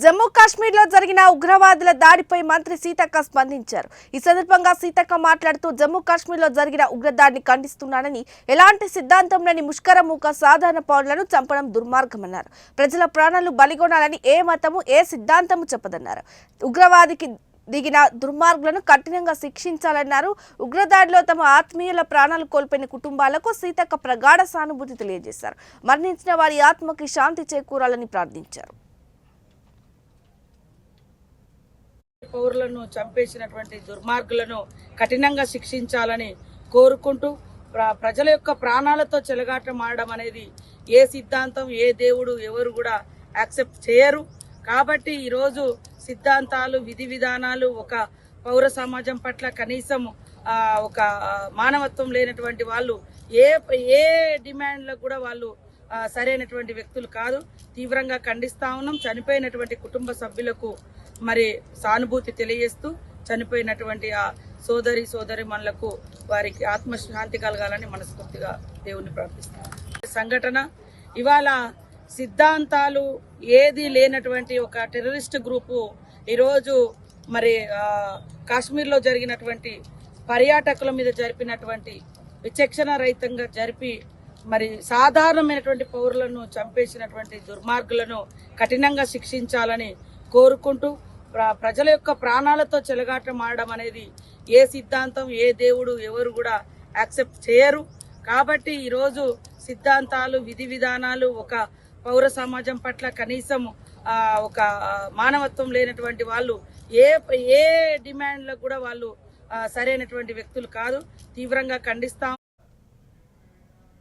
జమ్మూ కాశ్మీర్లో జరిగిన ఉగ్రవాదుల దాడిపై మంత్రి సీతక్క స్పందించారు. ఈ సందర్భంగా సీతక్క మాట్లాడుతూ జమ్మూ కాశ్మీర్లో జరిగిన ఉగ్రదాడిని ఖండిస్తున్నానని, ఎలాంటి సిద్ధాంతం లేని ముష్కరమూక సాధారణ పౌరులను చంపడం దుర్మార్గమన్నారు. ప్రజల ప్రాణాలు బలిగొనాలని ఏ మతము ఏ సిద్ధాంతము చెప్పదన్నారు. ఉగ్రవాదికి దిగిన దుర్మార్గులను కఠినంగా శిక్షించాలన్నారు. ఉగ్రదాడిలో తమ ఆత్మీయుల ప్రాణాలు కోల్పోయిన కుటుంబాలకు సీతక్క ప్రగాఢ సానుభూతి తెలియజేశారు. మరణించిన వారి ఆత్మకి శాంతి చేకూరాలని ప్రార్థించారు. పౌరులను చంపేసినటువంటి దుర్మార్గులను కఠినంగా శిక్షించాలని కోరుకుంటూ ప్రజల యొక్క ప్రాణాలతో చెలగాటం ఆడడం అనేది ఏ సిద్ధాంతం ఏ దేవుడు ఎవరు కూడా యాక్సెప్ట్ చేయరు. కాబట్టి ఈరోజు సిద్ధాంతాలు విధి విధానాలు ఒక పౌర సమాజం పట్ల కనీసం ఒక మానవత్వం లేనటువంటి వాళ్ళు ఏ డిమాండ్లకు కూడా వాళ్ళు సరైనటువంటి వ్యక్తులు కాదు. తీవ్రంగా ఖండిస్తా ఉన్నాం. చనిపోయినటువంటి కుటుంబ సభ్యులకు మరి సానుభూతి తెలియజేస్తూ చనిపోయినటువంటి ఆ సోదరి మనులకు వారికి ఆత్మశాంతి కలగాలని మనస్ఫూర్తిగా దేవుణ్ణి ప్రార్థిస్తాం. సంఘటన ఇవాళ సిద్ధాంతాలు ఏది లేనటువంటి ఒక టెర్రరిస్ట్ గ్రూపు ఈరోజు మరి కాశ్మీర్లో జరిగినటువంటి పర్యాటకుల మీద జరిపినటువంటి విచక్షణ రహితంగా జరిపి మరి సాధారణమైనటువంటి పౌరులను చంపేసినటువంటి దుర్మార్గులను కఠినంగా శిక్షించాలని కోరుకుంటూ ప్రజల యొక్క ప్రాణాలతో చెలగాటం ఆడడం అనేది ఏ సిద్ధాంతం ఏ దేవుడు ఎవరు కూడా యాక్సెప్ట్ చేయరు. కాబట్టి ఈరోజు సిద్ధాంతాలు విధి విధానాలు ఒక పౌర సమాజం పట్ల కనీసం ఒక మానవత్వం లేనటువంటి వాళ్ళు ఏ డిమాండ్లకు కూడా వాళ్ళు సరైనటువంటి వ్యక్తులు కాదు. తీవ్రంగా ఖండిస్తాం.